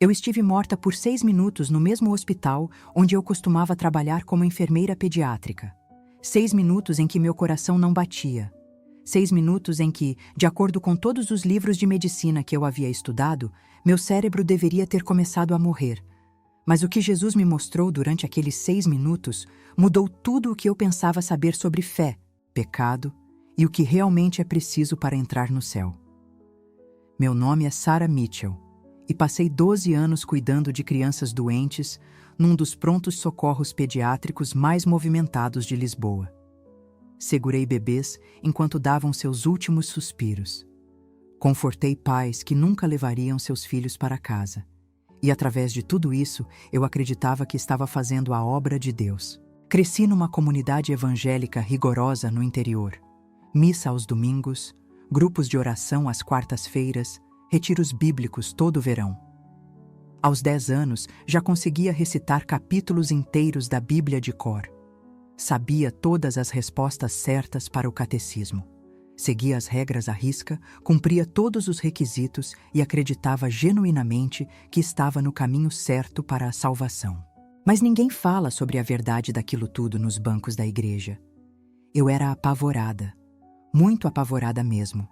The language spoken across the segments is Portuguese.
Eu estive morta por 6 minutos no mesmo hospital onde eu costumava trabalhar como enfermeira pediátrica. 6 minutos em que meu coração não batia. 6 minutos em que, de acordo com todos os livros de medicina que eu havia estudado, meu cérebro deveria ter começado a morrer. Mas o que Jesus me mostrou durante aqueles 6 minutos mudou tudo o que eu pensava saber sobre fé, pecado e o que realmente é preciso para entrar no céu. Meu nome é Sarah Mitchell e passei 12 anos cuidando de crianças doentes num dos prontos socorros pediátricos mais movimentados de Lisboa. Segurei bebês enquanto davam seus últimos suspiros. Confortei pais que nunca levariam seus filhos para casa. E através de tudo isso, eu acreditava que estava fazendo a obra de Deus. Cresci numa comunidade evangélica rigorosa no interior. Missa aos domingos, grupos de oração às quartas-feiras, retiros bíblicos todo o verão. Aos 10 anos, já conseguia recitar capítulos inteiros da Bíblia de cor. Sabia todas as respostas certas para o catecismo. Seguia as regras à risca, cumpria todos os requisitos e acreditava genuinamente que estava no caminho certo para a salvação. Mas ninguém fala sobre a verdade daquilo tudo nos bancos da igreja. Eu era apavorada, muito apavorada mesmo,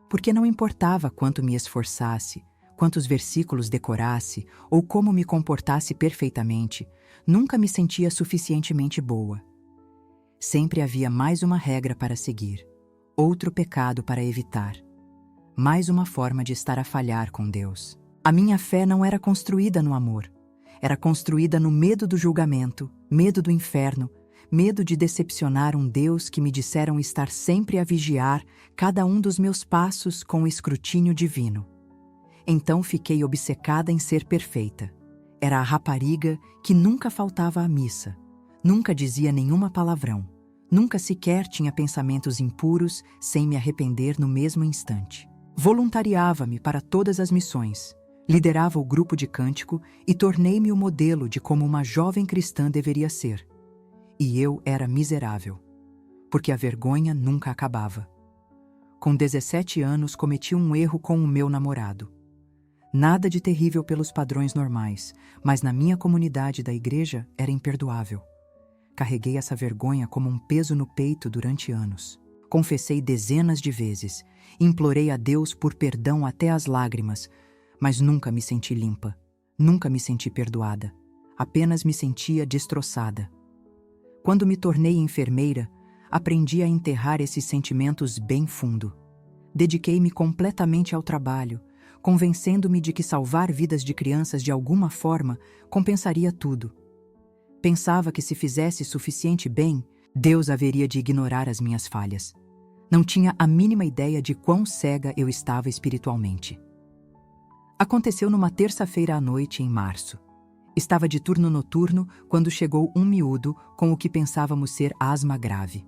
porque não importava quanto me esforçasse, quantos versículos decorasse ou como me comportasse perfeitamente, nunca me sentia suficientemente boa. Sempre havia mais uma regra para seguir, outro pecado para evitar, mais uma forma de estar a falhar com Deus. A minha fé não era construída no amor, era construída no medo do julgamento, medo do inferno, medo de decepcionar um Deus que me disseram estar sempre a vigiar cada um dos meus passos com o escrutínio divino. Então fiquei obcecada em ser perfeita. Era a rapariga que nunca faltava à missa, nunca dizia nenhuma palavrão, nunca sequer tinha pensamentos impuros sem me arrepender no mesmo instante. Voluntariava-me para todas as missões, liderava o grupo de cântico e tornei-me o modelo de como uma jovem cristã deveria ser. E eu era miserável, porque a vergonha nunca acabava. Com 17 anos cometi um erro com o meu namorado. Nada de terrível pelos padrões normais, mas na minha comunidade da igreja era imperdoável. Carreguei essa vergonha como um peso no peito durante anos. Confessei dezenas de vezes, implorei a Deus por perdão até as lágrimas, mas nunca me senti limpa, nunca me senti perdoada, apenas me sentia destroçada. Quando me tornei enfermeira, aprendi a enterrar esses sentimentos bem fundo. Dediquei-me completamente ao trabalho, convencendo-me de que salvar vidas de crianças de alguma forma compensaria tudo. Pensava que se fizesse suficiente bem, Deus haveria de ignorar as minhas falhas. Não tinha a mínima ideia de quão cega eu estava espiritualmente. Aconteceu numa terça-feira à noite em março. Estava de turno noturno quando chegou um miúdo com o que pensávamos ser asma grave.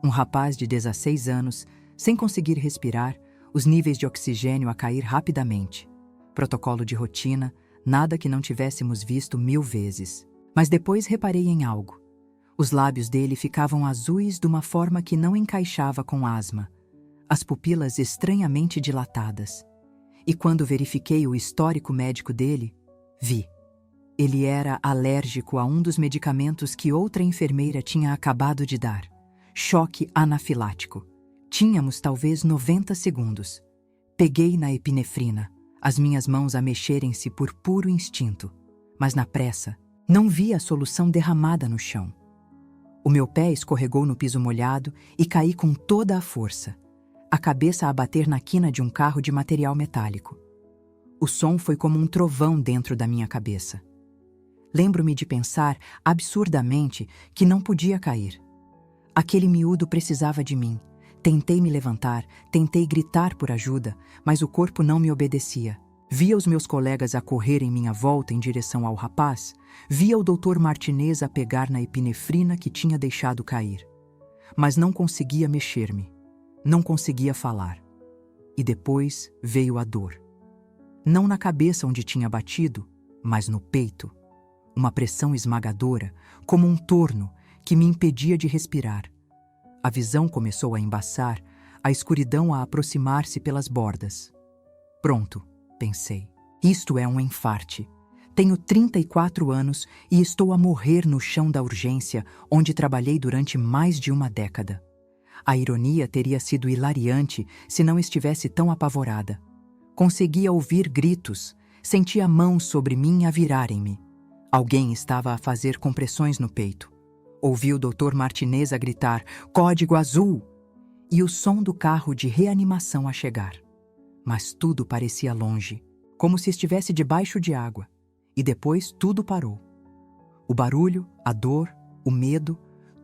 Um rapaz de 16 anos, sem conseguir respirar, os níveis de oxigênio a cair rapidamente. Protocolo de rotina, nada que não tivéssemos visto 1000 vezes. Mas depois reparei em algo. Os lábios dele ficavam azuis de uma forma que não encaixava com asma. As pupilas estranhamente dilatadas. E quando verifiquei o histórico médico dele, vi. Ele era alérgico a um dos medicamentos que outra enfermeira tinha acabado de dar. Choque anafilático. Tínhamos talvez 90 segundos. Peguei na epinefrina, as minhas mãos a mexerem-se por puro instinto. Mas na pressa, não vi a solução derramada no chão. O meu pé escorregou no piso molhado e caí com toda a força, a cabeça a bater na quina de um carro de material metálico. O som foi como um trovão dentro da minha cabeça. Lembro-me de pensar, absurdamente, que não podia cair. Aquele miúdo precisava de mim. Tentei me levantar, tentei gritar por ajuda, mas o corpo não me obedecia. Via os meus colegas a correr em minha volta em direção ao rapaz, via o Dr. Martinez a pegar na epinefrina que tinha deixado cair. Mas não conseguia mexer-me, não conseguia falar. E depois veio a dor. Não na cabeça onde tinha batido, mas no peito. Uma pressão esmagadora, como um torno, que me impedia de respirar. A visão começou a embaçar, a escuridão a aproximar-se pelas bordas. Pronto, pensei. Isto é um enfarte. Tenho 34 anos e estou a morrer no chão da urgência, onde trabalhei durante mais de uma década. A ironia teria sido hilariante se não estivesse tão apavorada. Conseguia ouvir gritos, sentia mãos sobre mim a virarem-me. Alguém estava a fazer compressões no peito. Ouvi o Dr. Martinez a gritar, "Código azul!" e o som do carro de reanimação a chegar. Mas tudo parecia longe, como se estivesse debaixo de água. E depois tudo parou. O barulho, a dor, o medo,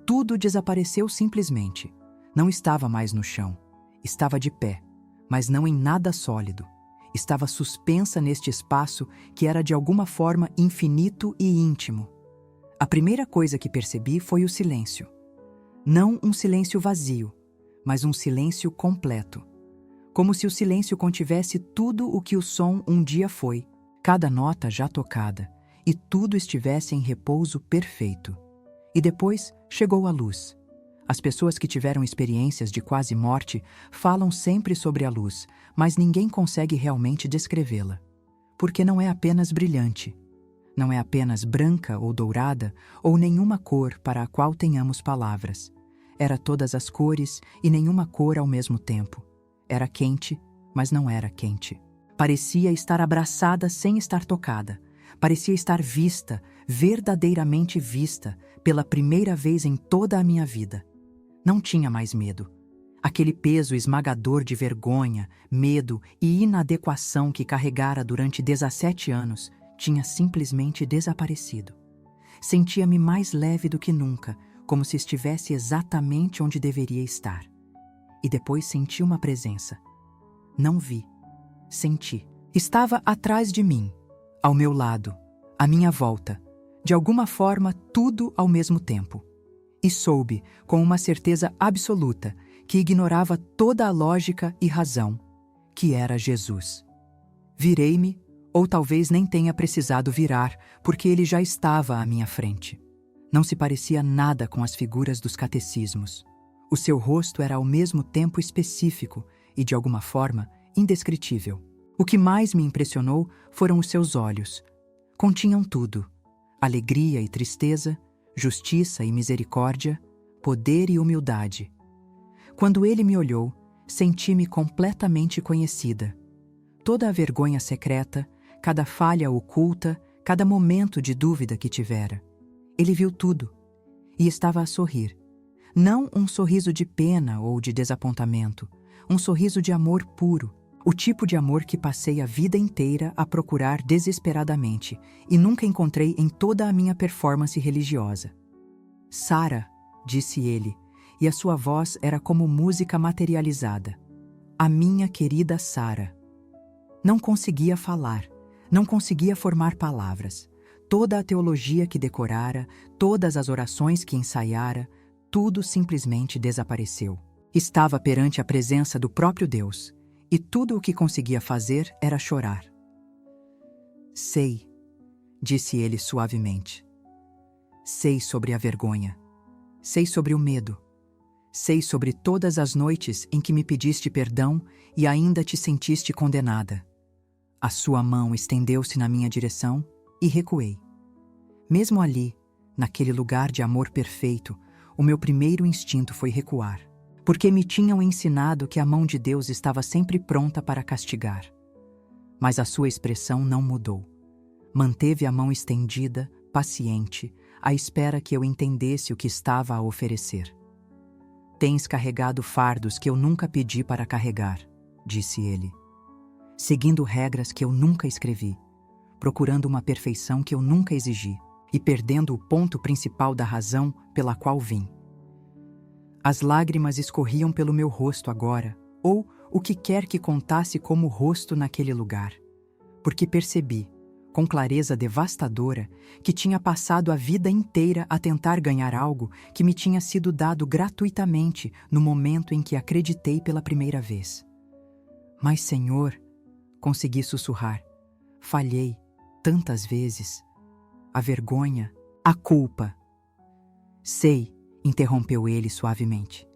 tudo desapareceu simplesmente. Não estava mais no chão. Estava de pé, mas não em nada sólido. Estava suspensa neste espaço que era de alguma forma infinito e íntimo. A primeira coisa que percebi foi o silêncio. Não um silêncio vazio, mas um silêncio completo. Como se o silêncio contivesse tudo o que o som um dia foi, cada nota já tocada, e tudo estivesse em repouso perfeito. E depois chegou a luz. As pessoas que tiveram experiências de quase morte falam sempre sobre a luz, mas ninguém consegue realmente descrevê-la. Porque não é apenas brilhante. Não é apenas branca ou dourada, ou nenhuma cor para a qual tenhamos palavras. Era todas as cores e nenhuma cor ao mesmo tempo. Era quente, mas não era quente. Parecia estar abraçada sem estar tocada. Parecia estar vista, verdadeiramente vista, pela primeira vez em toda a minha vida. Não tinha mais medo. Aquele peso esmagador de vergonha, medo e inadequação que carregara durante 17 anos tinha simplesmente desaparecido. Sentia-me mais leve do que nunca, como se estivesse exatamente onde deveria estar. E depois senti uma presença. Não vi. Senti. Estava atrás de mim, ao meu lado, à minha volta, de alguma forma tudo ao mesmo tempo. E soube, com uma certeza absoluta, que ignorava toda a lógica e razão, que era Jesus. Virei-me, ou talvez nem tenha precisado virar, porque ele já estava à minha frente. Não se parecia nada com as figuras dos catecismos. O seu rosto era ao mesmo tempo específico e, de alguma forma, indescritível. O que mais me impressionou foram os seus olhos. Continham tudo: alegria e tristeza, justiça e misericórdia, poder e humildade. Quando ele me olhou, senti-me completamente conhecida. Toda a vergonha secreta, cada falha oculta, cada momento de dúvida que tivera. Ele viu tudo e estava a sorrir. Não um sorriso de pena ou de desapontamento, um sorriso de amor puro, o tipo de amor que passei a vida inteira a procurar desesperadamente e nunca encontrei em toda a minha performance religiosa. "Sara", disse ele, e a sua voz era como música materializada. "A minha querida Sara." Não conseguia falar, não conseguia formar palavras. Toda a teologia que decorara, todas as orações que ensaiara, tudo simplesmente desapareceu. Estava perante a presença do próprio Deus, e tudo o que conseguia fazer era chorar. "Sei", disse ele suavemente. "Sei sobre a vergonha. Sei sobre o medo. Sei sobre todas as noites em que me pediste perdão e ainda te sentiste condenada. A sua mão estendeu-se na minha direção e recuei. Mesmo ali, naquele lugar de amor perfeito, o meu primeiro instinto foi recuar, porque me tinham ensinado que a mão de Deus estava sempre pronta para castigar. Mas a sua expressão não mudou. Manteve a mão estendida, paciente, à espera que eu entendesse o que estava a oferecer. "Tens carregado fardos que eu nunca pedi para carregar", disse ele, seguindo regras que eu nunca escrevi, procurando uma perfeição que eu nunca exigi e perdendo o ponto principal da razão pela qual vim. As lágrimas escorriam pelo meu rosto agora, ou o que quer que contasse como rosto naquele lugar, porque percebi, com clareza devastadora, que tinha passado a vida inteira a tentar ganhar algo que me tinha sido dado gratuitamente no momento em que acreditei pela primeira vez. "Mas, Senhor", consegui sussurrar, "falhei tantas vezes. A vergonha, a culpa." "Sei", interrompeu ele suavemente.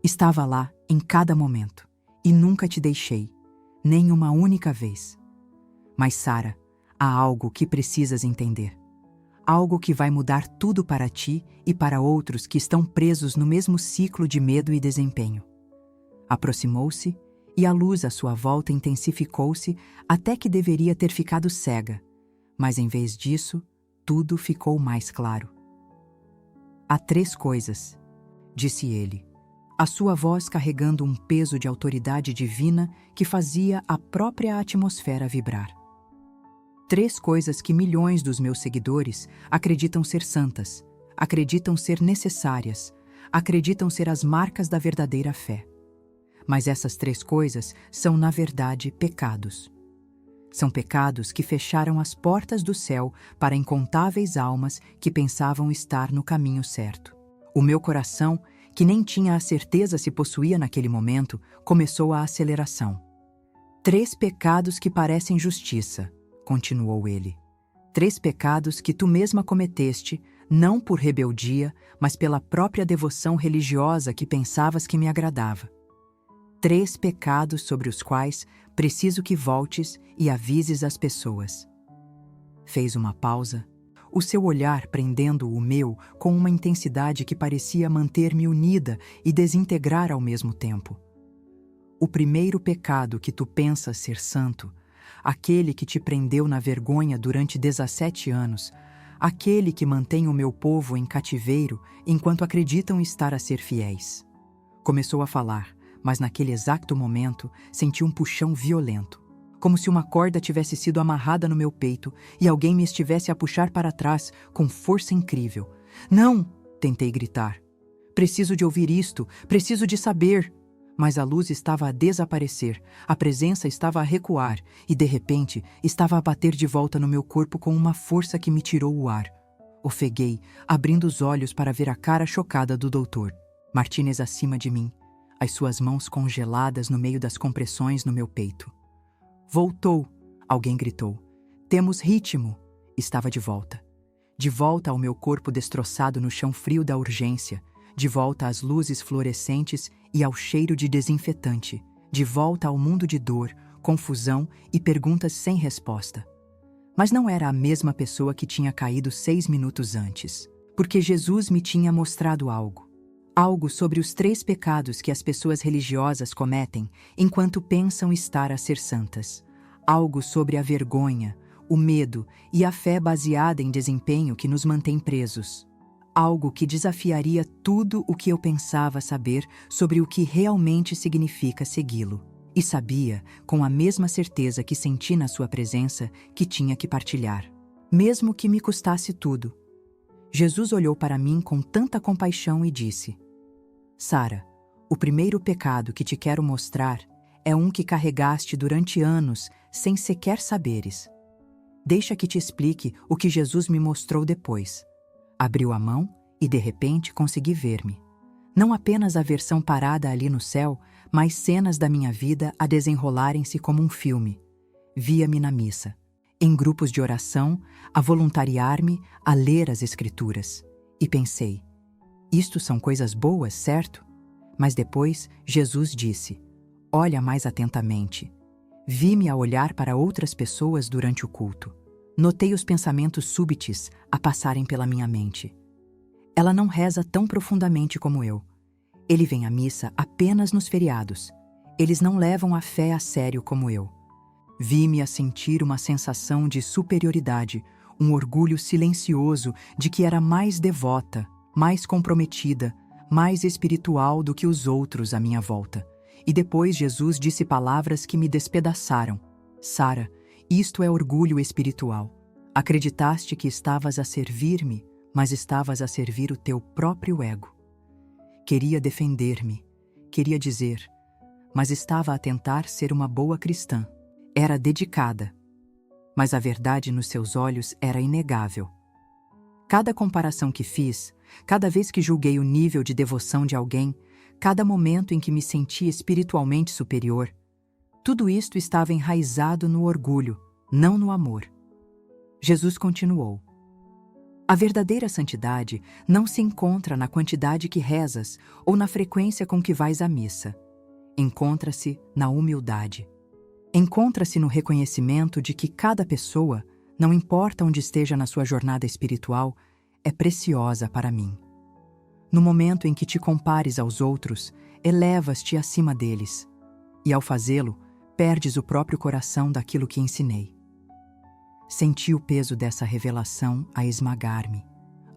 "Estava lá em cada momento e nunca te deixei, nem uma única vez. Mas, Sara, há algo que precisas entender. Algo que vai mudar tudo para ti e para outros que estão presos no mesmo ciclo de medo e desempenho. Aproximou-se e a luz à sua volta intensificou-se até que deveria ter ficado cega, mas em vez disso, tudo ficou mais claro. Há 3 coisas, disse ele, a sua voz carregando um peso de autoridade divina que fazia a própria atmosfera vibrar. 3 coisas que milhões dos meus seguidores acreditam ser santas, acreditam ser necessárias, acreditam ser as marcas da verdadeira fé. Mas essas 3 coisas são, na verdade, pecados. São pecados que fecharam as portas do céu para incontáveis almas que pensavam estar no caminho certo. O meu coração, que nem tinha a certeza se possuía naquele momento, começou a aceleração. 3 pecados que parecem justiça, continuou ele. 3 pecados que tu mesma cometeste, não por rebeldia, mas pela própria devoção religiosa que pensavas que me agradava. 3 pecados sobre os quais preciso que voltes e avises as pessoas. Fez uma pausa, o seu olhar prendendo o meu com uma intensidade que parecia manter-me unida e desintegrar ao mesmo tempo. O primeiro pecado que tu pensas ser santo, aquele que te prendeu na vergonha durante 17 anos, aquele que mantém o meu povo em cativeiro enquanto acreditam estar a ser fiéis. Começou a falar, mas naquele exato momento senti um puxão violento, como se uma corda tivesse sido amarrada no meu peito e alguém me estivesse a puxar para trás com força incrível. Não! Tentei gritar. Preciso de ouvir isto, preciso de saber. Mas a luz estava a desaparecer, a presença estava a recuar e, de repente, estava a bater de volta no meu corpo com uma força que me tirou o ar. Ofeguei, abrindo os olhos para ver a cara chocada do doutor. Martínez acima de mim, as suas mãos congeladas no meio das compressões no meu peito. Voltou, alguém gritou. Temos ritmo. Estava de volta. De volta ao meu corpo destroçado no chão frio da urgência, de volta às luzes fluorescentes e ao cheiro de desinfetante, de volta ao mundo de dor, confusão e perguntas sem resposta. Mas não era a mesma pessoa que tinha caído 6 minutos antes, porque Jesus me tinha mostrado algo. Algo sobre os 3 pecados que as pessoas religiosas cometem enquanto pensam estar a ser santas. Algo sobre a vergonha, o medo e a fé baseada em desempenho que nos mantém presos. Algo que desafiaria tudo o que eu pensava saber sobre o que realmente significa segui-lo. E sabia, com a mesma certeza que senti na sua presença, que tinha que partilhar. Mesmo que me custasse tudo. Jesus olhou para mim com tanta compaixão e disse: Sara, o primeiro pecado que te quero mostrar é um que carregaste durante anos sem sequer saberes. Deixa que te explique o que Jesus me mostrou depois. Abriu a mão e, de repente, consegui ver-me. Não apenas a versão parada ali no céu, mas cenas da minha vida a desenrolarem-se como um filme. Via-me na missa, em grupos de oração, a voluntariar-me, a ler as Escrituras. E pensei, isto são coisas boas, certo? Mas depois, Jesus disse, olha mais atentamente. Vi-me a olhar para outras pessoas durante o culto. Notei os pensamentos súbitos a passarem pela minha mente. Ela não reza tão profundamente como eu. Ele vem à missa apenas nos feriados. Eles não levam a fé a sério como eu. Vi-me a sentir uma sensação de superioridade, um orgulho silencioso de que era mais devota, mais comprometida, mais espiritual do que os outros à minha volta. E depois Jesus disse palavras que me despedaçaram. Sara, isto é orgulho espiritual. Acreditaste que estavas a servir-me, mas estavas a servir o teu próprio ego. Queria defender-me, queria dizer, mas estava a tentar ser uma boa cristã. Era dedicada, mas a verdade nos seus olhos era inegável. Cada comparação que fiz, cada vez que julguei o nível de devoção de alguém, cada momento em que me senti espiritualmente superior, tudo isto estava enraizado no orgulho, não no amor. Jesus continuou. A verdadeira santidade não se encontra na quantidade que rezas ou na frequência com que vais à missa. Encontra-se na humildade. Encontra-se no reconhecimento de que cada pessoa, não importa onde esteja na sua jornada espiritual, é preciosa para mim. No momento em que te compares aos outros, elevas-te acima deles, e ao fazê-lo, perdes o próprio coração daquilo que ensinei. Senti o peso dessa revelação a esmagar-me,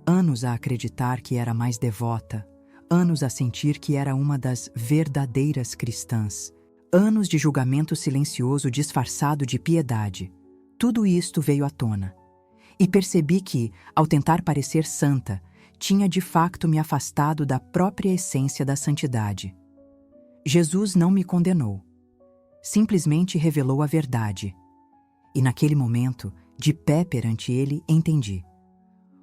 anos a acreditar que era mais devota, anos a sentir que era uma das verdadeiras cristãs, anos de julgamento silencioso disfarçado de piedade. Tudo isto veio à tona. E percebi que, ao tentar parecer santa, tinha de facto me afastado da própria essência da santidade. Jesus não me condenou. Simplesmente revelou a verdade. E naquele momento, de pé perante ele, entendi.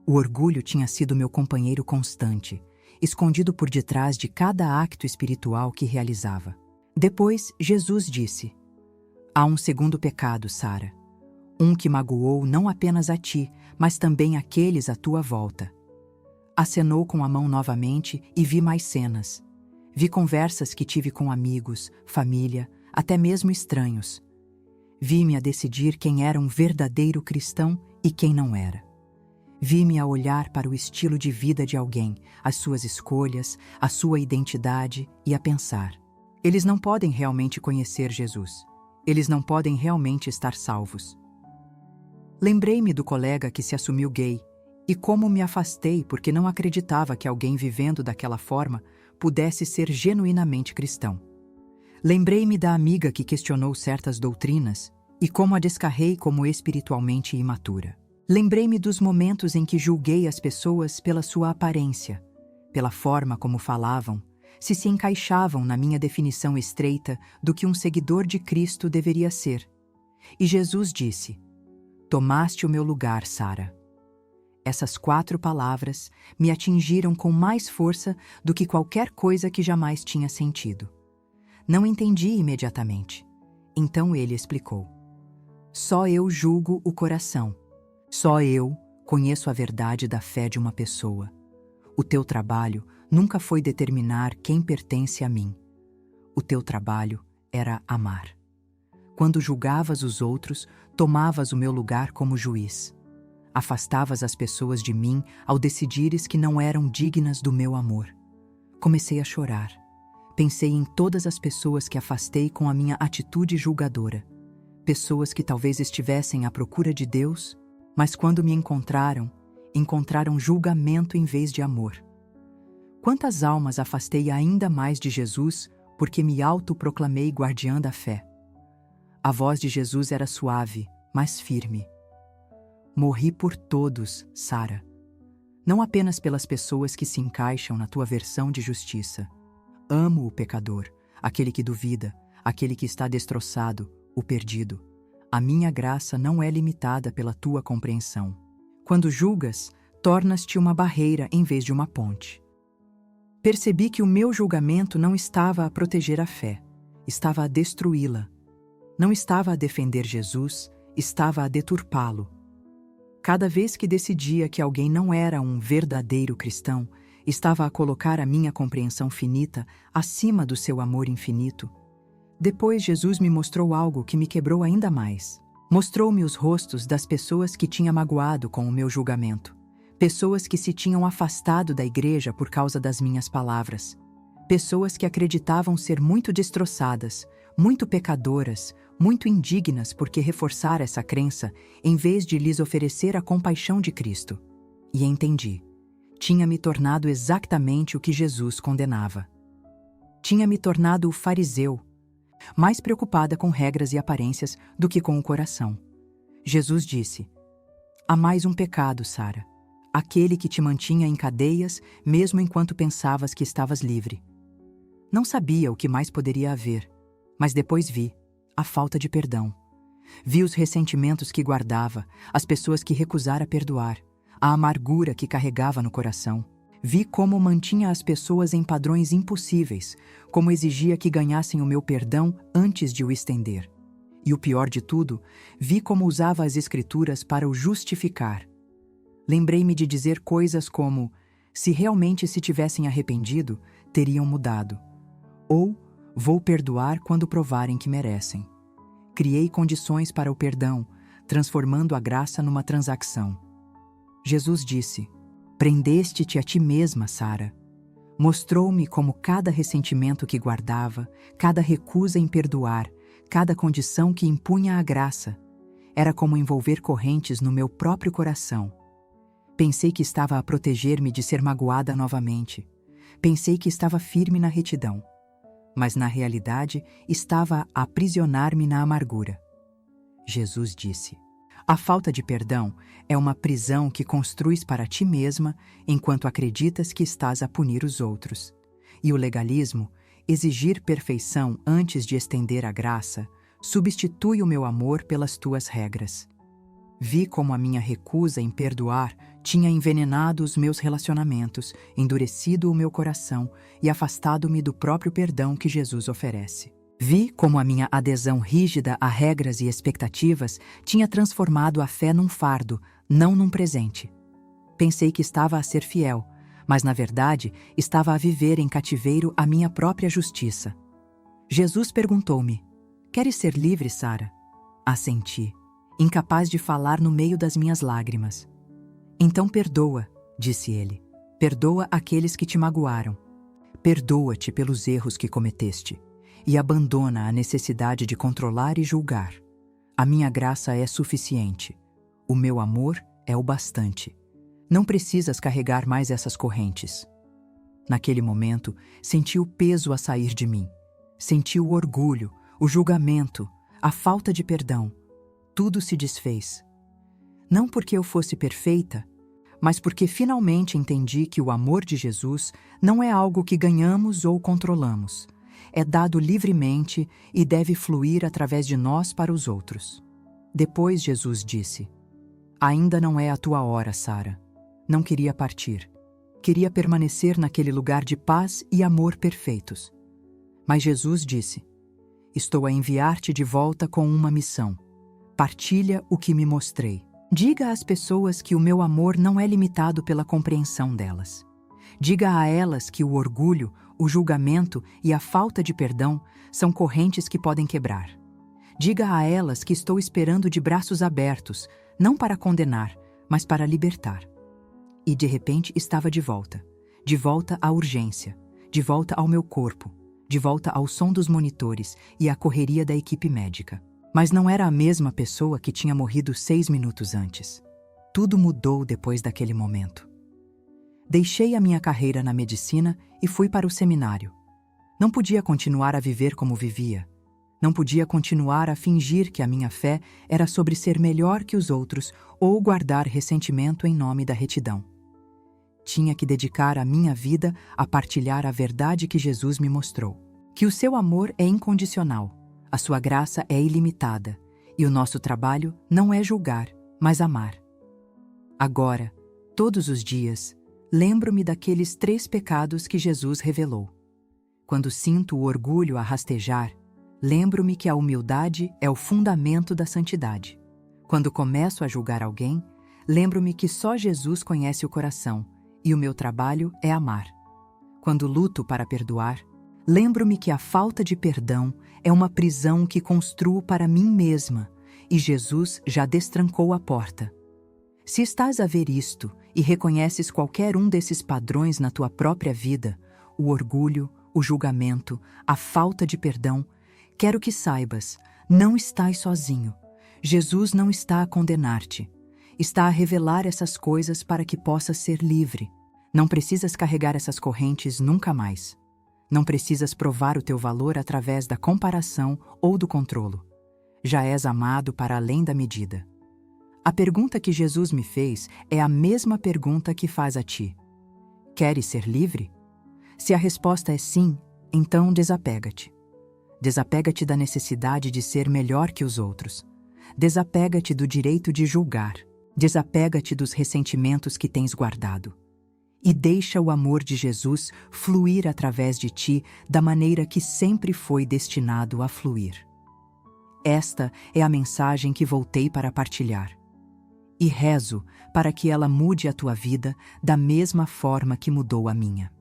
O orgulho tinha sido meu companheiro constante, escondido por detrás de cada acto espiritual que realizava. Depois, Jesus disse: há um segundo pecado, Sara. Um que magoou não apenas a ti, mas também aqueles à tua volta. Acenou com a mão novamente e vi mais cenas. Vi conversas que tive com amigos, família, até mesmo estranhos. Vi-me a decidir quem era um verdadeiro cristão e quem não era. Vi-me a olhar para o estilo de vida de alguém, as suas escolhas, a sua identidade e a pensar: eles não podem realmente conhecer Jesus. Eles não podem realmente estar salvos. Lembrei-me do colega que se assumiu gay e como me afastei porque não acreditava que alguém vivendo daquela forma pudesse ser genuinamente cristão. Lembrei-me da amiga que questionou certas doutrinas e como a descarrei como espiritualmente imatura. Lembrei-me dos momentos em que julguei as pessoas pela sua aparência, pela forma como falavam, se encaixavam na minha definição estreita do que um seguidor de Cristo deveria ser. E Jesus disse: tomaste o meu lugar, Sara. Essas 4 palavras me atingiram com mais força do que qualquer coisa que jamais tinha sentido. Não entendi imediatamente. Então ele explicou: só eu julgo o coração. Só eu conheço a verdade da fé de uma pessoa. O teu trabalho nunca foi determinar quem pertence a mim. O teu trabalho era amar. Quando julgavas os outros, tomavas o meu lugar como juiz. Afastavas as pessoas de mim ao decidires que não eram dignas do meu amor. Comecei a chorar. Pensei em todas as pessoas que afastei com a minha atitude julgadora. Pessoas que talvez estivessem à procura de Deus, mas quando me encontraram julgamento em vez de amor. Quantas almas afastei ainda mais de Jesus porque me autoproclamei guardiã da fé? A voz de Jesus era suave, mas firme. Morri por todos, Sara. Não apenas pelas pessoas que se encaixam na tua versão de justiça. Amo o pecador, aquele que duvida, aquele que está destroçado, o perdido. A minha graça não é limitada pela tua compreensão. Quando julgas, tornas-te uma barreira em vez de uma ponte. Percebi que o meu julgamento não estava a proteger a fé, estava a destruí-la. Não estava a defender Jesus, estava a deturpá-lo. Cada vez que decidia que alguém não era um verdadeiro cristão, estava a colocar a minha compreensão finita acima do seu amor infinito. Depois Jesus me mostrou algo que me quebrou ainda mais. Mostrou-me os rostos das pessoas que tinha magoado com o meu julgamento. Pessoas que se tinham afastado da igreja por causa das minhas palavras. Pessoas que acreditavam ser muito destroçadas, muito pecadoras, muito indignas porque reforçar essa crença em vez de lhes oferecer a compaixão de Cristo. E entendi. Tinha me tornado exatamente o que Jesus condenava. Tinha me tornado o fariseu, mais preocupada com regras e aparências do que com o coração. Jesus disse: há mais um pecado, Sara. Aquele que te mantinha em cadeias, mesmo enquanto pensavas que estavas livre. Não sabia o que mais poderia haver, mas depois vi a falta de perdão. Vi os ressentimentos que guardava, as pessoas que recusara perdoar, a amargura que carregava no coração. Vi como mantinha as pessoas em padrões impossíveis, como exigia que ganhassem o meu perdão antes de o estender. E o pior de tudo, vi como usava as Escrituras para o justificar. Lembrei-me de dizer coisas como: se realmente se tivessem arrependido, teriam mudado. Ou, vou perdoar quando provarem que merecem. criei condições para o perdão, transformando a graça numa transação. Jesus disse: prendeste-te a ti mesma, Sara. Mostrou-me como cada ressentimento que guardava, cada recusa em perdoar, cada condição que impunha a graça, era como envolver correntes no meu próprio coração. Pensei que estava a proteger-me de ser magoada novamente. Pensei que estava firme na retidão. Mas na realidade estava a aprisionar-me na amargura. Jesus disse: a falta de perdão é uma prisão que construís para ti mesma enquanto acreditas que estás a punir os outros. E o legalismo, exigir perfeição antes de estender a graça, substitui o meu amor pelas tuas regras. Vi como a minha recusa em perdoar tinha envenenado os meus relacionamentos, endurecido o meu coração e afastado-me do próprio perdão que Jesus oferece. Vi como a minha adesão rígida a regras e expectativas tinha transformado a fé num fardo, não num presente. Pensei que estava a ser fiel, mas na verdade estava a viver em cativeiro a minha própria justiça. Jesus perguntou-me: queres ser livre, Sara? Assenti, incapaz de falar no meio das minhas lágrimas. Então perdoa, disse ele. Perdoa aqueles que te magoaram. Perdoa-te pelos erros que cometeste. E abandona a necessidade de controlar e julgar. A minha graça é suficiente. O meu amor é o bastante. Não precisas carregar mais essas correntes. Naquele momento, senti o peso a sair de mim. Senti o orgulho, o julgamento, a falta de perdão. Tudo se desfez. Não porque eu fosse perfeita, mas porque finalmente entendi que o amor de Jesus não é algo que ganhamos ou controlamos. É dado livremente e deve fluir através de nós para os outros. Depois Jesus disse: ainda não é a tua hora, Sara. Não queria partir. Queria permanecer naquele lugar de paz e amor perfeitos. Mas Jesus disse: estou a enviar-te de volta com uma missão. Partilha o que me mostrei. Diga às pessoas que o meu amor não é limitado pela compreensão delas. Diga a elas que o orgulho, o julgamento e a falta de perdão são correntes que podem quebrar. Diga a elas que estou esperando de braços abertos, não para condenar, mas para libertar. E de repente estava de volta à urgência, de volta ao meu corpo, de volta ao som dos monitores e à correria da equipe médica. Mas não era a mesma pessoa que tinha morrido 6 minutos antes. Tudo mudou depois daquele momento. Deixei a minha carreira na medicina e fui para o seminário. Não podia continuar a viver como vivia. Não podia continuar a fingir que a minha fé era sobre ser melhor que os outros ou guardar ressentimento em nome da retidão. Tinha que dedicar a minha vida a partilhar a verdade que Jesus me mostrou. Que o seu amor é incondicional, a sua graça é ilimitada e o nosso trabalho não é julgar, mas amar. Agora, todos os dias, lembro-me daqueles 3 pecados que Jesus revelou. Quando sinto o orgulho a rastejar, lembro-me que a humildade é o fundamento da santidade. Quando começo a julgar alguém, lembro-me que só Jesus conhece o coração e o meu trabalho é amar. Quando luto para perdoar, lembro-me que a falta de perdão é uma prisão que construo para mim mesma e Jesus já destrancou a porta. Se estás a ver isto e reconheces qualquer um desses padrões na tua própria vida, o orgulho, o julgamento, a falta de perdão, quero que saibas, não estás sozinho. Jesus não está a condenar-te. Está a revelar essas coisas para que possas ser livre. Não precisas carregar essas correntes nunca mais. Não precisas provar o teu valor através da comparação ou do controlo. Já és amado para além da medida. A pergunta que Jesus me fez é a mesma pergunta que faz a ti. Queres ser livre? Se a resposta é sim, então desapega-te. Desapega-te da necessidade de ser melhor que os outros. Desapega-te do direito de julgar. Desapega-te dos ressentimentos que tens guardado. E deixa o amor de Jesus fluir através de ti da maneira que sempre foi destinado a fluir. Esta é a mensagem que voltei para partilhar. E rezo para que ela mude a tua vida da mesma forma que mudou a minha.